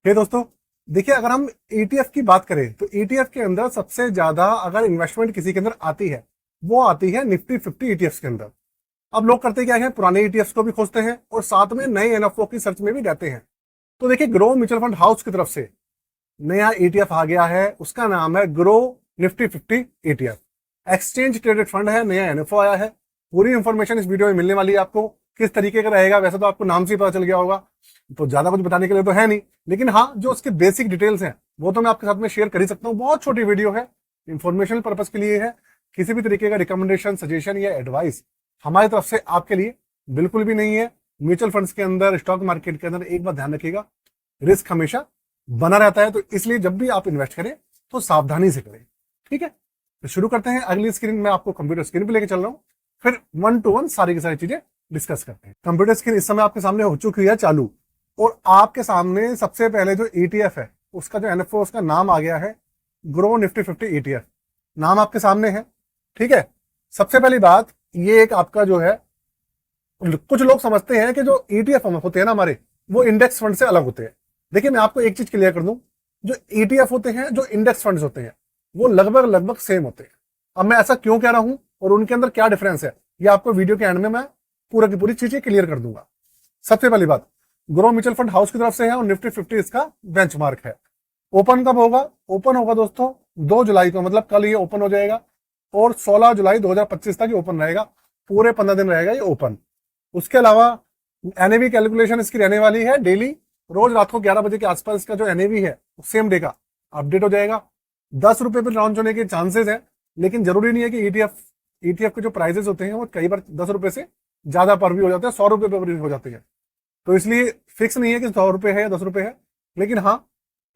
हे दोस्तों, देखिए अगर हम ईटीएफ की बात करें तो ईटीएफ के अंदर सबसे ज्यादा अगर इन्वेस्टमेंट किसी के अंदर आती है वो आती है निफ्टी 50 ईटीएफ के अंदर। अब लोग करते क्या है, पुराने ईटीएफ को भी खोजते हैं और साथ में नए एनएफओ की सर्च में भी जाते हैं। तो देखिए ग्रो म्यूचुअल फंड हाउस की तरफ से नया ईटीएफ आ गया है, उसका नाम है grow Nifty 50 ETF. Exchange traded fund है, नया एनएफओ आया है। पूरी इंफॉर्मेशन इस वीडियो में मिलने वाली है आपको, किस तरीके का रहेगा। वैसे तो आपको नाम से ही पता चल गया होगा, तो ज्यादा कुछ बताने के लिए तो है नहीं, लेकिन हाँ जो उसके बेसिक डिटेल्स हैं वो तो मैं आपके साथ में शेयर कर ही सकता हूँ। बहुत छोटी वीडियो है, इंफॉर्मेशनल पर्पज के लिए है। किसी भी तरीके का रिकमेंडेशन, सजेशन या एडवाइस हमारी तरफ से आपके लिए बिल्कुल भी नहीं है। म्यूचुअल फंड्स के अंदर, स्टॉक मार्केट के अंदर एक बात ध्यान रखिएगा, रिस्क हमेशा बना रहता है। तो इसलिए जब भी आप इन्वेस्ट करें तो सावधानी से करें, ठीक है। तो शुरू करते हैं। अगली स्क्रीन में आपको कंप्यूटर स्क्रीन पे लेके चल रहा हूँ, फिर 1 to 1 सारी की सारी चीजें डिस्कस करते हैं। कंप्यूटर स्क्रीन इस समय आपके सामने हो चुकी है चालू, और आपके सामने सबसे पहले जो ईटीएफ है उसका जो एनएफओ, उसका नाम आ गया है ग्रो निफ्टी 50 ईटीएफ। नाम आपके सामने है, ठीक है। सबसे पहली बात, ये एक आपका जो है, कुछ लोग समझते हैं कि जो ईटीएफ होते हैं ना हमारे, वो इंडेक्स फंड से अलग होते हैं। देखिए मैं आपको एक चीज क्लियर कर दूं, जो ईटीएफ होते हैं, जो इंडेक्स फंड्स होते हैं, वो लगभग लगभग सेम होते हैं। अब मैं ऐसा क्यों कह रहा हूं और उनके अंदर क्या डिफरेंस है, ये आपको वीडियो के एंड में मैं पूरा की पूरी चीजें क्लियर कर दूंगा। सबसे पहली बात, ग्रो म्यूचुअल फंड हाउस की तरफ से है और निफ्टी 50 इसका बेंचमार्क है। ओपन कब होगा? ओपन होगा दोस्तों 2 जुलाई को, मतलब कल ये ओपन हो जाएगा और 16 जुलाई 2025 तक ये ओपन रहेगा। पूरे 15 दिन रहेगा ये ओपन। उसके अलावा एनएवी कैलकुलेशन इसकी रहने वाली है डेली, रोज रात को 11 बजे के आसपास इसका जो एनएवी है सेम डे का अपडेट हो जाएगा। 10 रुपए पर लॉन्च होने के चांसेस है, लेकिन जरूरी नहीं है कि ईटीएफ के जो प्राइजेस होते हैं वो कई बार 10 रुपए से ज्यादा पर भी हो जाते हैं, 100 रुपए पर भी हो जाते हैं। तो इसलिए फिक्स नहीं है कि 100 रुपए है या 10 रुपए है, लेकिन हाँ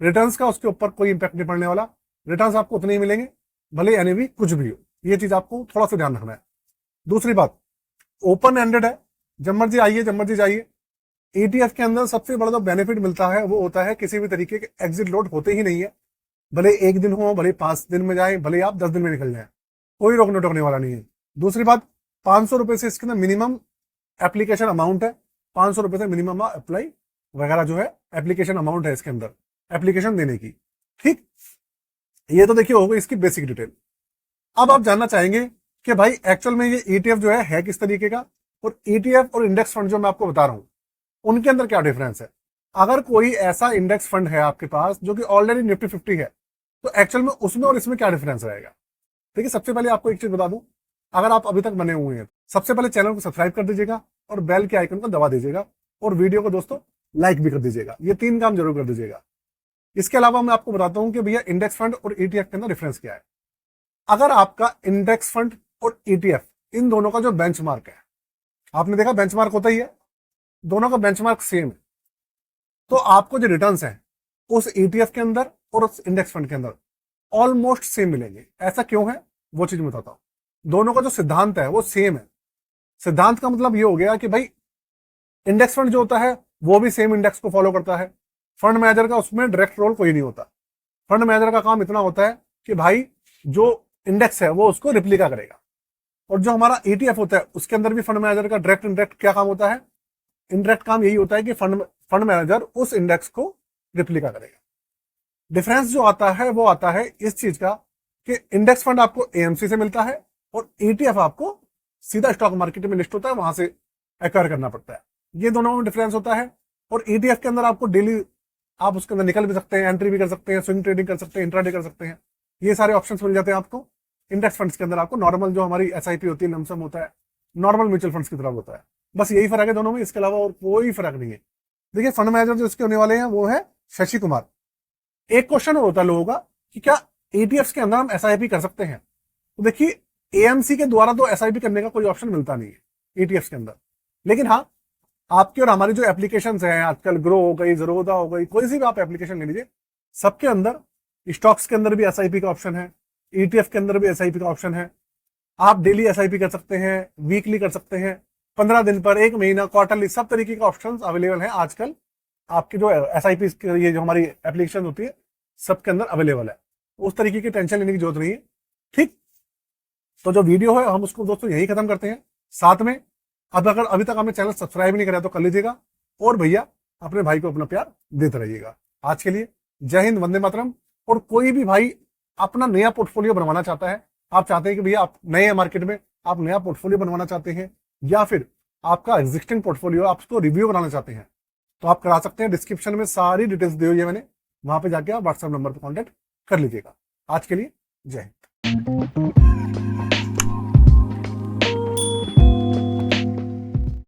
रिटर्न्स का उसके ऊपर कोई इंपैक्ट नहीं पड़ने वाला। रिटर्न्स आपको उतने ही मिलेंगे, भले एनएवी कुछ भी हो। ये चीज आपको थोड़ा सा ध्यान रखना है। दूसरी बात, ओपन एंडेड है, जब मर्जी आइए जब मर्जी जाइए। ईटीएफ के अंदर सबसे बड़ा जो बेनिफिट मिलता है वो होता है किसी भी तरीके के एग्जिट लोड होते ही नहीं है। भले 1 दिन हो, भले 5 दिन में जाए, भले आप 10 दिन में निकल जाए, कोई रोकने टोकने वाला नहीं है। दूसरी बात, 500 रुपए से इसके अंदर मिनिमम एप्लीकेशन अमाउंट है। 500 रुपए से मिनिमम अप्लाई वगैरह जो है एप्लीकेशन अमाउंट है इसके अंदर एप्लीकेशन देने की, ठीक। ये तो देखिए हो गई इसकी बेसिक डिटेल। अब आप जानना चाहेंगे कि भाई एक्चुअल में ये ईटीएफ जो है किस तरीके का, और ईटीएफ और इंडेक्स फंड जो मैं आपको बता रहा हूं उनके अंदर क्या डिफरेंस है। अगर कोई ऐसा इंडेक्स फंड है आपके पास जो कि ऑलरेडी निफ्टी 50 है, तो एक्चुअल में उसमें और इसमें क्या डिफरेंस रहेगा। देखिए सबसे पहले आपको एक चीज बता दूं, अगर आप अभी तक बने हुए हैं सबसे पहले चैनल को सब्सक्राइब कर दीजिएगा और बेल के आइकन को दबा दीजिएगा, और वीडियो को दोस्तों लाइक भी कर दीजिएगा। ये 3 काम जरूर कर दीजिएगा। इसके अलावा मैं आपको बताता हूं कि भैया इंडेक्स फंड और ईटीएफ के अंदर डिफरेंस क्या है। अगर आपका इंडेक्स फंड और ईटीएफ इन दोनों का जो बेंचमार्क है, आपने देखा बेंचमार्क होता ही है, दोनों का बेंचमार्क सेम है, तो आपको जो रिटर्न्स हैं उस ईटीएफ के अंदर और उस इंडेक्स फंड के अंदर ऑलमोस्ट सेम मिलेंगे। ऐसा क्यों है वो चीज मैं बताता हूं। दोनों का जो सिद्धांत है वो सेम है। सिद्धांत का मतलब ये हो गया कि भाई इंडेक्स फंड जो होता है वो भी सेम इंडेक्स को फॉलो करता है। फंड मैनेजर का उसमें डायरेक्ट रोल कोई नहीं होता। फंड मैनेजर का काम इतना होता है कि भाई जो इंडेक्स है वो उसको रिप्लिका करेगा, और जो हमारा ईटीएफ होता है उसके अंदर भी फंड मैनेजर का डायरेक्ट इनडायरेक्ट क्या काम होता है, इनडायरेक्ट काम यही होता है कि फंड मैनेजर उस इंडेक्स को रिप्लिका करेगा। डिफरेंस जो आता है वो आता है इस चीज का कि इंडेक्स फंड आपको एएमसी से मिलता है और ईटीएफ आपको सीधा स्टॉक मार्केट में लिस्ट होता है, वहां से एक्वायर करना पड़ता है। ये दोनों में डिफरेंस होता है। और ईटीएफ के अंदर आपको डेली आप उसके अंदर निकल भी सकते हैं, एंट्री भी कर सकते हैं, स्विंग ट्रेडिंग कर सकते हैं, इंट्राडे कर सकते हैं। ये सारे ऑप्शंस मिल जाते हैं आपको। इंडेक्स फंड्स के अंदर आपको नॉर्मल जो हमारी एसआईपी होती है, लमसम होता है, नॉर्मल म्यूचुअल फंड्स की तरफ होता है। बस यही फर्क है दोनों में, इसके अलावा और कोई फर्क नहीं है। देखिए फंड मैनेजर जो इसके होने वाले हैं वो है शशि कुमार। एक क्वेश्चन होता है लोगों का कि क्या ईटीएफ के अंदर हम एसआईपी कर सकते हैं। तो देखिए एएमसी के द्वारा तो एसआईपी करने का कोई ऑप्शन मिलता नहीं है ईटीएफ के अंदर, लेकिन हाँ आपकी और हमारी जो एप्लीकेशंस हैं आजकल, ग्रो हो गई, ज़रोदा हो गई, कोई सी भी आप एप्लीकेशन ले लीजिए, सबके अंदर स्टॉक्स के अंदर भी एसआईपी का ऑप्शन है, ईटीएफ के अंदर भी एसआईपी का ऑप्शन है। आप डेली एसआईपी कर सकते हैं, वीकली कर सकते हैं, 15 दिन पर, 1 महीना, क्वार्टरली, सब तरीके के ऑप्शंस अवेलेबल हैं आजकल। आपकी जो एसआईपी ये जो हमारी एप्लीकेशन होती है सबके अंदर अवेलेबल है। उस तरीके की टेंशन लेने की जरूरत नहीं है, ठीक। तो जो वीडियो है हम उसको दोस्तों यही खत्म करते हैं। साथ में अब अगर अभी तक आपने चैनल सब्सक्राइब नहीं करा तो कर लीजिएगा, और भैया अपने भाई को अपना प्यार देते रहिएगा। आज के लिए जय हिंद, वंदे मातरम। और कोई भी भाई अपना नया पोर्टफोलियो बनवाना चाहता है, आप चाहते हैं कि भैया आप नए मार्केट में, आप नया पोर्टफोलियो बनवाना चाहते हैं, या फिर आपका एग्जिस्टिंग पोर्टफोलियो आप उसको रिव्यू बनाना चाहते हैं, तो आप करा सकते हैं। डिस्क्रिप्शन में सारी डिटेल्स दी हुई है मैंने, वहां पे जाके आप व्हाट्सएप नंबर पर कॉन्टेक्ट कर लीजिएगा। आज के लिए जय हिंद।